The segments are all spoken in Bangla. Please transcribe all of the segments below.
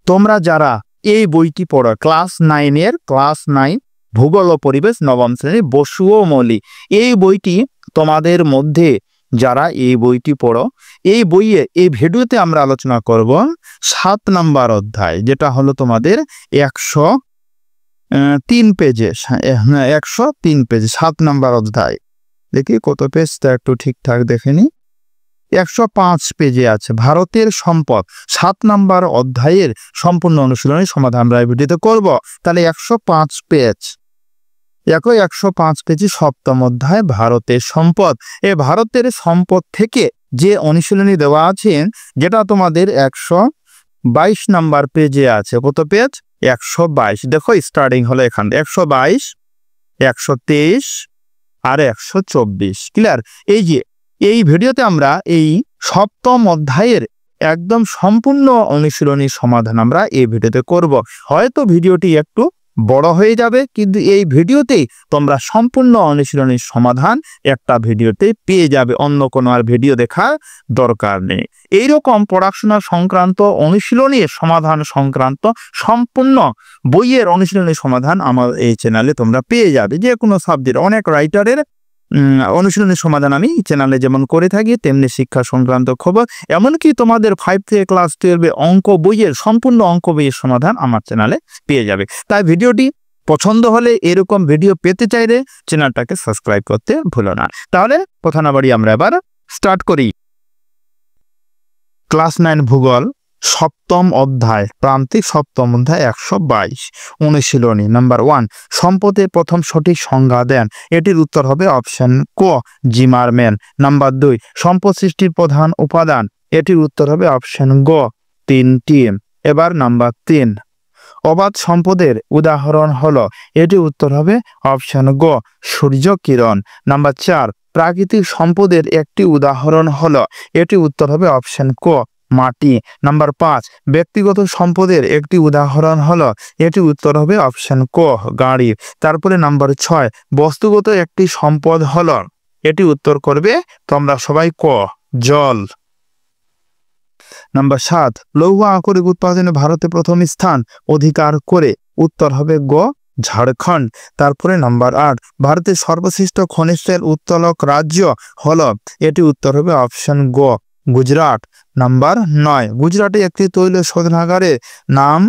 তোমরা যারা এই বইটি পড়ো ক্লাস 9 ভূগোল ও পরিবেশ নবম শ্রেণী বসু ও মৌলি, এই বইটি তোমাদের মধ্যে যারা এই বইটি পড়ো, এই বইয়ে এই ভিডিওতে আমরা আলোচনা করব 7 নম্বর অধ্যায়, যেটা হলো তোমাদের 103 পেজে, 103 পেজে 7 নম্বর অধ্যায়। দেখি কত পেজ, তা একটু ঠিকঠাক দেখে নি। 105 পেজে আছে ভারতের সম্পদ। 7 নম্বর অধ্যায়ের সম্পূর্ণ অনুশীলনী সমাধান আমরা এই ভিডিওতে করব। তাহলে 105 পেজ, 105 পেজে 7ম অধ্যায় ভারতের সম্পদ। এই ভারতের সম্পদ থেকে যে অনুশীলনী দেওয়া আছে, যেটা তোমাদের 122 নম্বর পেজে আছে। কত পেজ? 122। দেখো স্টার্টিং হলো এখান থেকে 122, 123 আর 124। ক্লিয়ার? এই ভিডিওতে আমরা এই 7ম অধ্যায়ের একদম সম্পূর্ণ অনুশীলনী সমাধান আমরা এই ভিডিওতে করব। হয়তো ভিডিওটি একটু বড় হয়ে যাবে, কিন্তু এই ভিডিওতেই তোমরা সম্পূর্ণ অনুশীলনীর সমাধান একটা ভিডিওতে পেয়ে যাবে, অন্য কোনো আর ভিডিও দেখার দরকার নেই। এইরকম পড়াশোনা সংক্রান্ত অনুশীলনী সমাধান সংক্রান্ত সম্পূর্ণ বইয়ের অনুশীলনী সমাধান আমার এই চ্যানেলে তোমরা পেয়ে যাবে। যে কোনো সাবজেক্ট, অনেক রাইটারের অনুশীলনের সমাধান আমি চ্যানেলে যেমন করে থাকি, তেমনি শিক্ষা সংক্রান্ত খবর, এমনকি তোমাদের 5 থেকে ক্লাস 12 অঙ্ক বইয়ের সম্পূর্ণ অঙ্ক বইয়ের সমাধান আমার চ্যানেলে পেয়ে যাবে। তাই ভিডিওটি পছন্দ হলে, এরকম ভিডিও পেতে চাইলে চ্যানেলটাকে সাবস্ক্রাইব করতে ভুলো না। তাহলে কথা না বাড়িয়ে আমরা এবার স্টার্ট করি। ক্লাস 9 ভূগোল 7ম অধ্যায়, প্রান্তিক 7ম অধ্যায় 122 অনুশীলনী নাম্বার 1। সম্পদের প্রথম সঠিক সংজ্ঞা দেন। এটির উত্তর হবে অপশন ক, জিমারম্যান। নাম্বার 2। সম্পদ সৃষ্টির প্রধান উপাদান। এটির উত্তর হবে অপশন গ, 3টি। এবার নাম্বার 3। অবাধ সম্পদের উদাহরণ হলো। এটির উত্তর হবে অপশন গ, সূর্য কিরণ। নাম্বার 4। প্রাকৃতিক সম্পদের একটি উদাহরণ হলো। এটির উত্তর হবে অপশন ক, মাটি। নাম্বার 5। ব্যক্তিগত সম্পদের একটি উদাহরণ হলো। এটি উত্তর হবে অপশন ক, গাড়ি। তারপরে নাম্বার 6। বস্তুগত একটি সম্পদ হলো। এটি উত্তর করবে তোমরা সবাই ক, জল। নাম্বার 7। লৌহ আকরিক উৎপাদনে ভারতে প্রথম স্থান অধিকার করে। উত্তর হবে গ, ঝাড়খণ্ড। তারপরে নাম্বার 8। ভারতের সর্বশ্রেষ্ঠ খনিজ তেল উত্তোলক রাজ্য হলো। এটি উত্তর হবে অপশন গ, গুজরাট। নাম্বার 9। গুজরাটে একটি তৈল শোধনাগারের নাম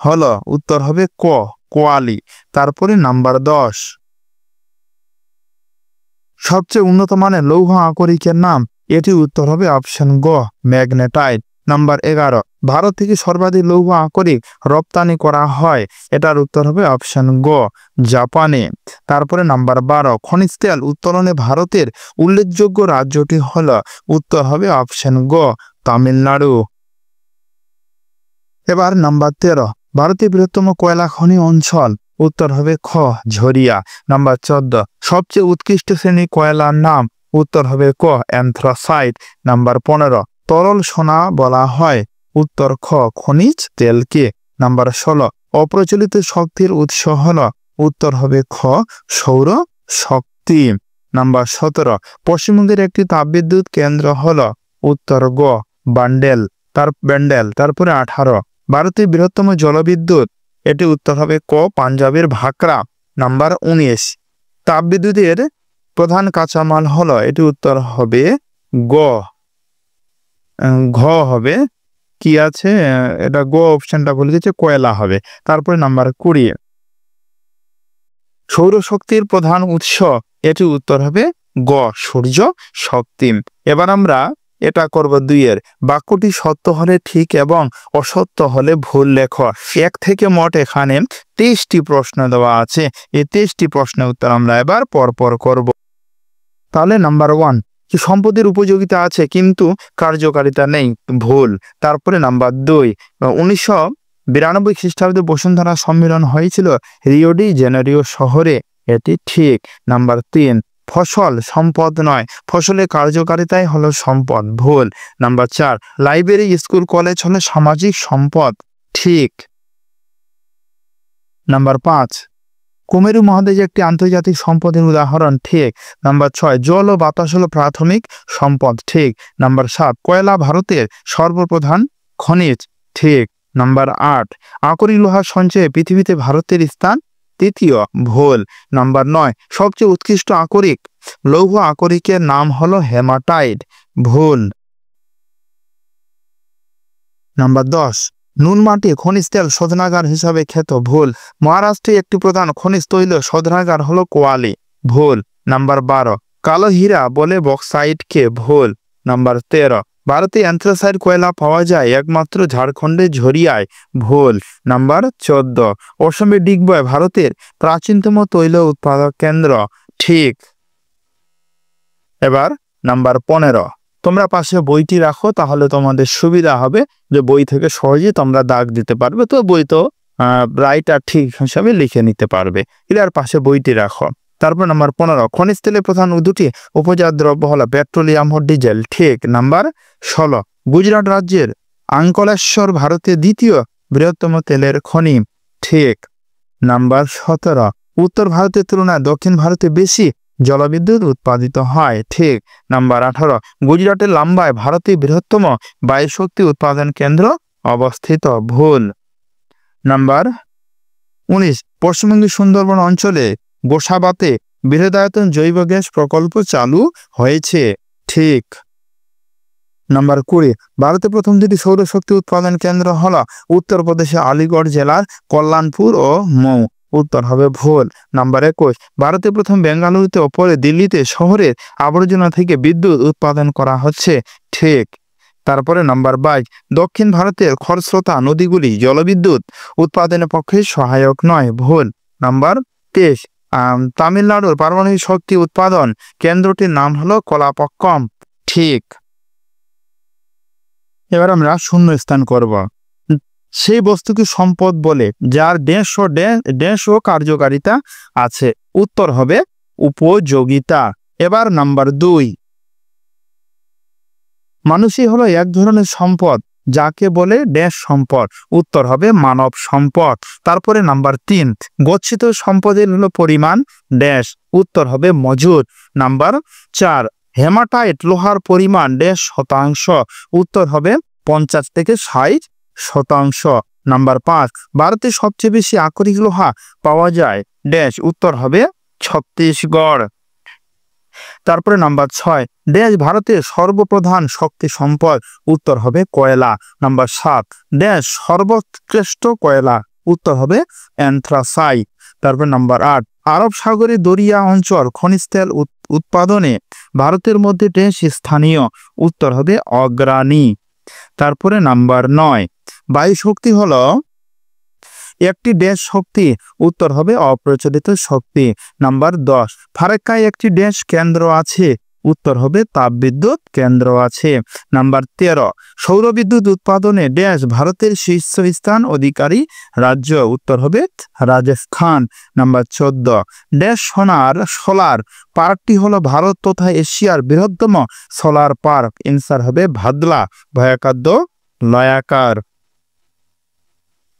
হলো। উত্তর হবে ক, কোয়ালি। তারপরে নাম্বার 10। সবচেয়ে উন্নত মানের লৌহ আকরিকের নাম। এটি উত্তর হবে অপশন গ, ম্যাগনেটাইট। নাম্বার 11। ভারত থেকে সর্বাধিক লৌহ আকরিক রপ্তানি করা হয়। এটার উত্তর হবে অপশন গ, জাপানে। তারপরে নাম্বার 12। খনিজ তেল উত্তোলনে ভারতের উল্লেখযোগ্য রাজ্যটি হলো। উত্তর হবে অপশন গ, তামিলনাড়ু। এবার নাম্বার 13। ভারতের বৃহত্তম কয়লা খনি অঞ্চল। উত্তর হবে খ, ঝরিয়া। নাম্বার 14। সবচেয়ে উৎকৃষ্ট শ্রেণী কয়লার নাম। উত্তর হবে ক, অ্যান্থ্রাসাইট। নাম্বার 15। তরল সোনা বলা হয়। উত্তর খ, খনিজ তেলকে। নাম্বার 16। অপ্রচলিত শক্তির উৎস হলো। উত্তর হবে খ, সৌর শক্তি। নাম্বার 17। পশ্চিমবঙ্গের একটি তাপবিদ্যুৎ কেন্দ্র হলো। উত্তর গ, ব্যান্ডেল। তারপরে 18। ভারতের বৃহত্তম জলবিদ্যুৎ। এটি উত্তর হবে ক, পাঞ্জাবের ভাকরা। নাম্বার 19। তাপবিদ্যুতের প্রধান কাঁচামাল হলো। এটি উত্তর হবে গ, ঘ হবে, কি আছে এটা গ অপশনটা বলে দিচ্ছে, কয়লা হবে। তারপরে নাম্বার 20। সৌরশক্তির প্রধান উৎস। এটি উত্তর হবে গ, সূর্য শক্তি। এবার আমরা এটা করব 2 বাক্যটি সত্য হলে ঠিক এবং অসত্য হলে ভুল লেখো। 1 থেকে মোট এখানে 23টি প্রশ্ন দেওয়া আছে। এই 23টি প্রশ্নের উত্তর আমরা এবার পরপর করব। তাহলে নাম্বার 1, কি সম্পদের উপযোগিতা আছে কিন্তু কার্যকারিতা নেই, ভুল। তারপরে নাম্বার 2, 1992 খ্রিস্টাব্দে বসুন্ধরা সম্মেলন হয়েছিল রিও ডি জেনেরিও শহরে। এটি ঠিক। নাম্বার 3, ফসল সম্পদ নয়, ফসলের কার্যকারিতাই হলো সম্পদ, ভুল। নাম্বার 4, লাইব্রেরি স্কুল কলেজ হলো সামাজিক সম্পদ, ঠিক। নাম্বার 5, কুমেরু মহাদেশ একটি আন্তর্জাতিক সম্পদের উদাহরণ, ঠিক। নাম্বার 6, জল ও বাতাস হলো প্রাথমিক সম্পদ, ঠিক। নাম্বার 7, কয়লা ভারতের সর্বপ্রধান খনিজ, ঠিক। নাম্বার 8, আকরিক লোহা সঞ্চয়ে পৃথিবীতে ভারতের স্থান তৃতীয়, ভুল। নাম্বার 9, সবচেয়ে উৎকৃষ্ট আকরিক লৌহ আকরিকের নাম হলো হেমাটাইট, ভুল। নাম্বার 10, নুন মাটি খনিজ তেল শোধনাগার হিসাবে খ্যাত, ভুল। মহারাষ্ট্রে একটি প্রধান খনিজ তৈল শোধনাগার হলো কোয়ালি, ভুল। নাম্বার 12, কালো হীরা বলে বক্সাইটকে, ভুল। নাম্বার 13, ভারতে অ্যান্থ্রাসাইট কয়লা পাওয়া যায় একমাত্র ঝাড়খণ্ডের ঝরিয়ায়, ভুল। নাম্বার 14, অসমের ডিগবয় ভারতের প্রাচীনতম তৈল উৎপাদক কেন্দ্র, ঠিক। এবার নাম্বার 15, তোমরা পাশে বইটি রাখো, তাহলে তোমাদের সুবিধা হবে যে বই থেকে সহজে তোমরা দাগ দিতে পারবে। তো বই তো রাইটার ঠিক হিসাবে লিখে নিতে পারবে, এর পাশে বইটি রাখো। তারপর নাম্বার 15, খনিজ তেলের প্রধান দুটি উপজাত দ্রব্য হলো পেট্রোলিয়াম ও ডিজেল, ঠিক। নাম্বার 16, গুজরাট রাজ্যের আঙ্কলেশ্বর ভারতের দ্বিতীয় বৃহত্তম তেলের খনি, ঠিক। নাম্বার 17, উত্তর ভারতের তুলনায় দক্ষিণ ভারতে বেশি জলবিদ্যুৎ উৎপাদিত হয়, ঠিক। নাম্বার 18, গুজরাটের লাম্বায় ভারতের বৃহত্তম বায়ুশক্তি উৎপাদন কেন্দ্র অবস্থিত, ভুল। নাম্বার 19, পশ্চিমবঙ্গের সুন্দরবন অঞ্চলে গোসাবাতে বৃহদায়তন জৈব গ্যাস প্রকল্প চালু হয়েছে, ঠিক। নাম্বার 20, ভারতের প্রথম দুটি সৌরশক্তি উৎপাদন কেন্দ্র হলো উত্তরপ্রদেশে আলিগড় জেলার কল্যাণপুর ও মৌ, উত্তর হবে ভুল। নাম্বার 21, ভারতের প্রথম বেঙ্গালুরুতে ও পরে দিল্লিতে শহরের আবর্জনা থেকে বিদ্যুৎ উৎপাদন করা হচ্ছে, ঠিক। তারপরে নাম্বার 22, দক্ষিণ ভারতের খরস্রোতা নদীগুলি জলবিদ্যুৎ উৎপাদনের পক্ষে সহায়ক নয়, ভুল। নাম্বার 23, তামিলনাড়ুর পারমাণবিক শক্তি উৎপাদন কেন্দ্রটির নাম হলো কলাপক্কম, ঠিক। এবার আমরা শূন্য স্থান করব। সেই বস্তুকে সম্পদ বলে যার দেশ ও কার্যকারিতা আছে, উত্তর হবে উপযোগিতা। এবার নাম্বার 2, মানুষই হলো এক ধরনের সম্পদ যাকে বলে ড্যাশ সম্পদ, উত্তর হবে মানব সম্পদ। তারপরে নাম্বার 3, গচ্ছিত সম্পদের হলো পরিমাণ ড্যাশ, উত্তর হবে মজুদ। নাম্বার 4, হেমাটাইট লোহার পরিমাণ ড্যাশ শতাংশ, উত্তর হবে 50 থেকে 60%। নাম্বার 5, ভারতে সবচেয়ে বেশি আকরিক লোহা পাওয়া যায় ড্যাশ, উত্তর হবে ছত্তিশগড়। তারপরে নাম্বার 6, দেশ ভারতের সর্বপ্রধান শক্তি সম্পদ, উত্তর হবে কয়লা। নাম্বার 7, দেশ সর্বশ্রেষ্ঠ কয়লা, উত্তর হবে অ্যান্থ্রাসাইট। তারপর নাম্বার 8, আরব সাগরের দরিয়া অঞ্চল খনিজ তেল উৎপাদনে ভারতের মধ্যে দেশ স্থানীয়, উত্তর হবে অগ্রণী। তারপরে নাম্বার 9, বায়ু শক্তি হলো একটি ড্যাশ শক্তি, উত্তর হবে অপ্রচলিত শক্তি। নাম্বার 10, ফারাক্কায় একটি ড্যাশ কেন্দ্র আছে, উত্তর হবে তাপবিদ্যুৎ কেন্দ্র আছে। নাম্বার 13, সৌরবিদ্যুৎ উৎপাদনে ড্যাশ ভারতের শীর্ষস্থান অধিকারী রাজ্য, উত্তর হবে রাজস্থান। নাম্বার 14, ড্যাশ সোলার পার্কটি হলো ভারত তথা এশিয়ার বৃহত্তম সোলার পার্ক, এন্সার হবে ভাদলা, ভয়াকাদ্য লয়াকার।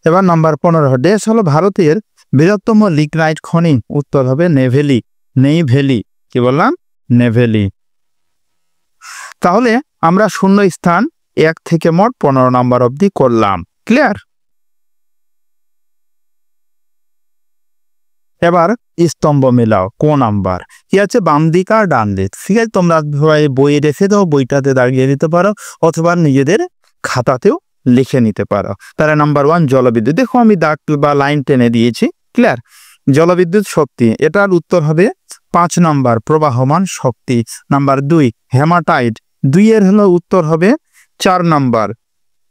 এবার নাম্বার 15, ড্যাশ হলো ভারতের বৃহত্তম লিগনাইট খনি, উত্তর হবে নেভেলি, কি বললাম, নেভেলি। তাহলে আমরা শূন্য স্থান 1 থেকে মোট 15 নাম্বার অবধি করলাম, ক্লিয়ার। এবার স্তম্ভ মেলাও, কোন নাম্বার কি আছে, বাম দিক আর ডান দিক, ঠিক আছে। তোমরা বইয়ে রেখে দাও, বইটাতে দাঁড়িয়ে দিতে পারো অথবা নিজেদের খাতাতেও লিখে নিতে পারো। তাহলে নাম্বার 1 জলবিদ্যুৎ, দেখো আমি দাগ বা লাইন টেনে দিয়েছি, ক্লিয়ার। জলবিদ্যুৎ শক্তি, এটার উত্তর হবে 5 নাম্বার প্রবাহমান শক্তি। নাম্বার 2 হেমাটাইট, 2 এর হলো উত্তর হবে 4 নাম্বার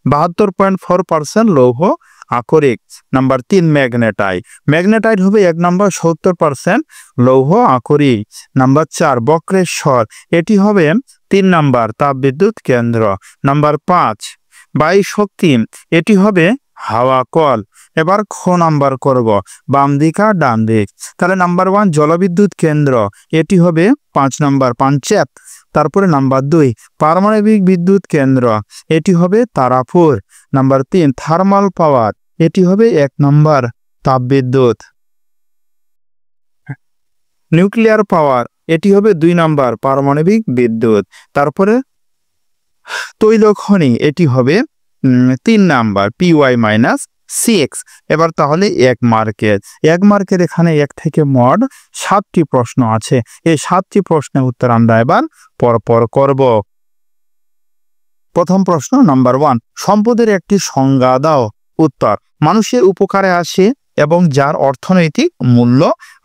72.4% লৌহ আকরিক। নাম্বার 3 ম্যাগনেটাইট হবে 1 নাম্বার 70% লৌহ আকরিক। নাম্বার 4 বক্রেশ্বর, এটি হবে 3 নাম্বার তাপবিদ্যুৎ কেন্দ্র। নাম্বার 5 বায়ু শক্তি, এটি হবে হাওয়া কল। এবার খ নাম্বার করব, বাম দিক আর ডান দিক। তাহলে নাম্বার 1 জলবিদ্যুৎ কেন্দ্র, এটি হবে 5 নাম্বার পাঞ্চেত। তারপরে নাম্বার 2 পারমাণবিক বিদ্যুৎ কেন্দ্র, এটি হবে তারাপুর। নাম্বার 3 থার্মাল পাওয়ার, এটি হবে 1 নাম্বার তাপবিদ্যুৎ। নিউক্লিয়ার পাওয়ার, এটি হবে 2 নাম্বার পারমাণবিক বিদ্যুৎ। তারপরে তৈল খনি, এটি হবে 3 নাম্বার py-6। এবার তাহলে 1 মার্কের এখানে 1 থেকে মোট 7টি প্রশ্ন আছে। এই 7টি প্রশ্নের উত্তর আমরা এবার পরপর করব। প্রথম প্রশ্ন নাম্বার 1, সম্পদের একটি সংজ্ঞা দাও। উত্তর, মানুষের উপকারে আসে এবং যার অর্থনৈতিক মূল্য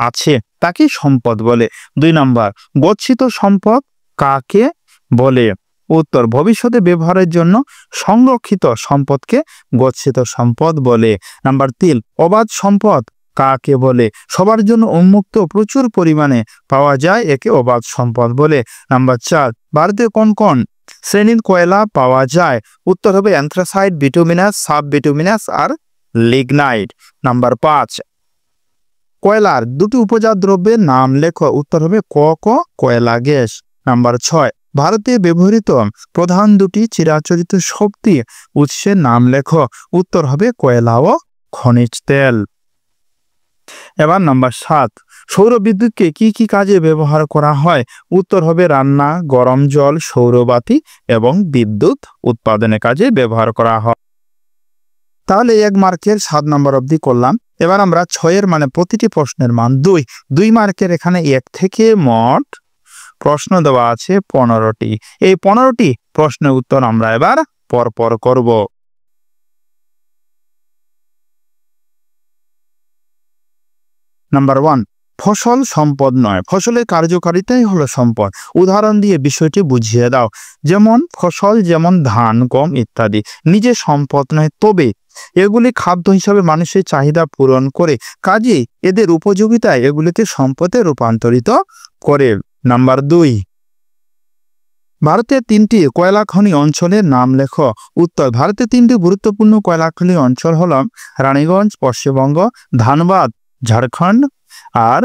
আছে তাকে সম্পদ বলে। 2 নাম্বার, গচ্ছিত সম্পদ কাকে বলে? উত্তর, ভবিষ্যতে ব্যবহারের জন্য সংরক্ষিত সম্পদকে গচ্ছিত সম্পদ বলে। নাম্বার 3, অবাধ সম্পদ কাকে বলে? সবার জন্য উন্মুক্ত প্রচুর পরিমাণে পাওয়া যায়, একে অবাধ সম্পদ বলে। নাম্বার 4, ভারতে কোন কোন শ্রেণীর কয়লা পাওয়া যায়? উত্তর হবে অ্যান্থ্রাসাইট, বিটুমিনাস, সাব বিটুমিনাস আর লিগনাইট। নাম্বার 5, কয়লার 2টি উপজাত দ্রব্যের নাম লেখো। উত্তর হবে কয়লা গ্যাস। নাম্বার 6, ভারতে ব্যবহৃত প্রধান 2টি চিরাচরিত শক্তি উৎসের নাম লেখো। উত্তর হবে কয়লা ও খনিজ তেল। এবার নাম্বার 7, সৌর বিদ্যুৎকে কি কি কাজে ব্যবহার করা হয়? উত্তর হবে রান্না, গরম জল, সৌরবাতি এবং বিদ্যুৎ উৎপাদনের কাজে ব্যবহার করা হয়। তাহলে 1 মার্কের 7 নম্বর অবধি করলাম। এবার আমরা 6 মানে প্রতিটি প্রশ্নের মান 2 মার্কের এখানে 1 থেকে মোট প্রশ্ন দেওয়া আছে 15টি। এই 15টি প্রশ্নের উত্তর আমরা এবার পরপর করব। নাম্বার 1, ফসল সম্পদ নয়, ফসলের কার্যকারিতাই হলো সম্পদ। উদাহরণ দিয়ে বিষয়টি বুঝিয়ে দাও। যেমন ফসল, যেমন ধান, গম ইত্যাদি নিজে সম্পদ নয়, তবে এগুলি খাদ্য হিসাবে মানুষের চাহিদা পূরণ করে, কাজেই এদের উপযোগিতায় এগুলিতে সম্পদে রূপান্তরিত করে। নাম্বার 2, ভারতের 3টি কয়লা খনি অঞ্চলের নাম লেখো। উত্তর, ভারতের 3টি গুরুত্বপূর্ণ কয়লা খনি অঞ্চল হল রানীগঞ্জ পশ্চিমবঙ্গ, ধানবাদ ঝাড়খণ্ড আর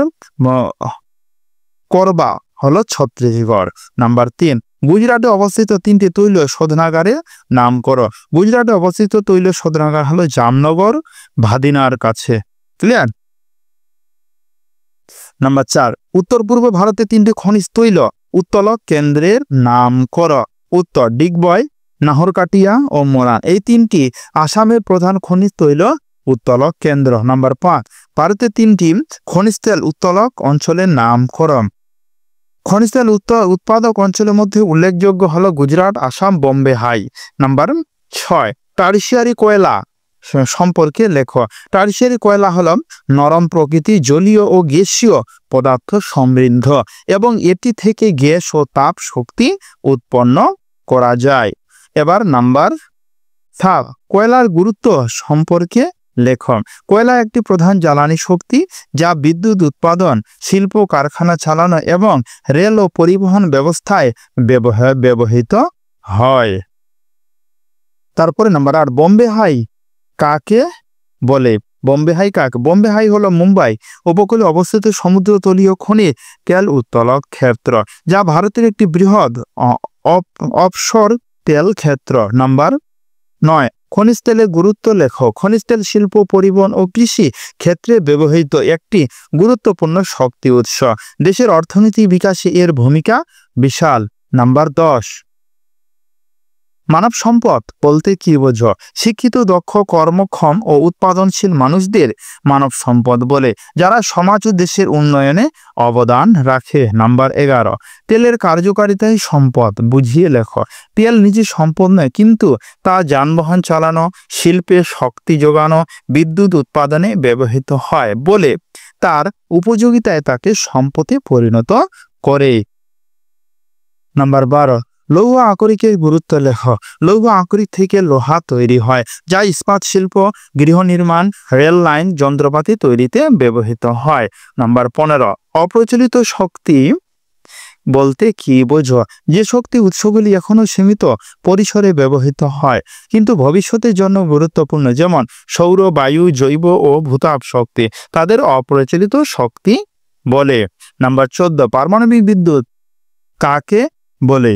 করবা হলো ছত্তিশগড়। নাম্বার 3, গুজরাটে অবস্থিত 3টি তৈল শোধনাগারের নাম করো। গুজরাটে অবস্থিত তৈল শোধনাগার হলো জামনগর, ভাদিনার কাছে। ক্লিয়ার? নাম্বার 4, উত্তর পূর্ব ভারতে 3টি খনিজ তৈল উত্তোলক কেন্দ্রের নাম করো। উত্তর, ডিগবয়, নাহরকাটিয়া ও মোরান। এই 3টি আসামের প্রধান খনিজ তৈল উত্তোলক কেন্দ্র। নাম্বার 5, ভারতের 3টি খনিজ তেল উত্তোলক অঞ্চলের নাম করো। খনিজ তেল উৎপাদক অঞ্চলের মধ্যে উল্লেখযোগ্য হলো Gujarat, Assam, Bombay High. Number 6, tertiary কয়লা সম্পর্কে লেখো। টারশিয়ারি কয়লা হলো নরম প্রকৃতি, জলীয় ও গ্যাসীয় পদার্থ সমৃদ্ধ এবং এটি থেকে গ্যাস ও তাপ শক্তি উৎপন্ন করা যায়। এবার নাম্বার 7, কয়লার গুরুত্ব সম্পর্কে লেখো। কয়লা একটি প্রধান জ্বালানি শক্তি যা বিদ্যুৎ উৎপাদন, শিল্প কারখানা চালানো এবং রেল ও পরিবহন ব্যবস্থায় ব্যবহৃত হয়। তারপরে নাম্বার 8, বোম্বে হাই কাকে বলে? বোম্বে হাই কাকে? বোম্বে হাই হলো মুম্বাই উপকূলে অবস্থিত সমুদ্রতলীয় খনিজ তেল উত্তোলক ক্ষেত্র, যা ভারতের একটি বৃহৎ অফশোর তেল ক্ষেত্র। নাম্বার 9, খনিজ তেলের গুরুত্ব লেখো। খনিজ তেল শিল্প, পরিবহন ও কৃষি ক্ষেত্রে ব্যবহৃত একটি গুরুত্বপূর্ণ শক্তি উৎস। দেশের অর্থনৈতিক বিকাশে এর ভূমিকা বিশাল। নাম্বার 10, মানব সম্পদ বলতে কি বোঝো? শিক্ষিত, দক্ষ, কর্মক্ষম ও উৎপাদনশীল মানুষদের মানব সম্পদ বলে, যারা সমাজ ও দেশের উন্নয়নে অবদান রাখে। নাম্বার 11, তেলের কার্যকারিতাই সম্পদ বুঝিয়ে লেখো। তেল নিজে সম্পদ নয়, কিন্তু তা যানবাহন চালানো, শিল্পে শক্তি যোগানো, বিদ্যুৎ উৎপাদনে ব্যবহৃত হয় বলে তার উপযোগিতায় তাকে সম্পদে পরিণত করে। নাম্বার 12, লৌহ আকরিকের গুরুত্ব লেখো। লৌহ আকরিক থেকে লোহা তৈরি হয়, যা ইস্পাত শিল্প, গৃহ নির্মাণ, রেল লাইন, যন্ত্রপাতি তৈরিতে ব্যবহৃত হয়। নাম্বার 15, অপ্রচলিত শক্তি বলতে কি বোঝো? যে শক্তি উৎসগুলি এখনো সীমিত পরিসরে ব্যবহৃত হয় কিন্তু ভবিষ্যতের জন্য গুরুত্বপূর্ণ, যেমন সৌর, বায়ু, জৈব ও ভূতাপ শক্তি, তাদের অপ্রচলিত শক্তি বলে। নাম্বার 14, পারমাণবিক বিদ্যুৎ কাকে বলে?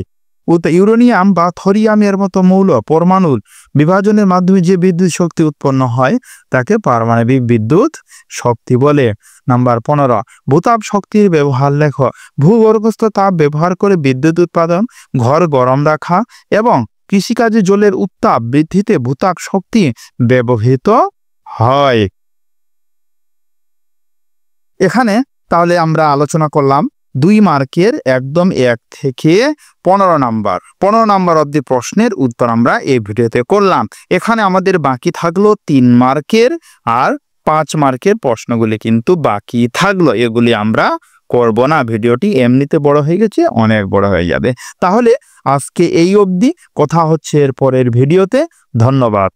ইউরেনিয়াম বা থোরিয়ামের মতো মৌল পরমাণুর বিভাজনের মাধ্যমে যে বিদ্যুৎ শক্তি উৎপন্ন হয় তাকে পারমাণবিক বিদ্যুৎ শক্তি বলে। নাম্বার 15, ভূতাপ শক্তির ব্যবহার লেখো। ভূগর্ভস্থ তাপ ব্যবহার করে বিদ্যুৎ উৎপাদন, ঘর গরম রাখা এবং কৃষিকাজে জলের উত্তাপ বৃদ্ধিতে ভূত্বক শক্তি ব্যবহৃত হয়। এখানে তাহলে আমরা আলোচনা করলাম 2 মার্কের একদম 1 থেকে 15 নাম্বার অবধি প্রশ্নের উত্তর আমরা এই ভিডিওতে করলাম। এখানে আমাদের বাকি থাকলো 3 মার্কের আর 5 মার্কের প্রশ্নগুলি কিন্তু বাকি থাকলো, এগুলি আমরা করব না। ভিডিওটি এমনিতে বড় হয়ে গেছে, অনেক বড় হয়ে যাবে। তাহলে আজকে এই অবধি, কথা হচ্ছে এর পরের ভিডিওতে। ধন্যবাদ।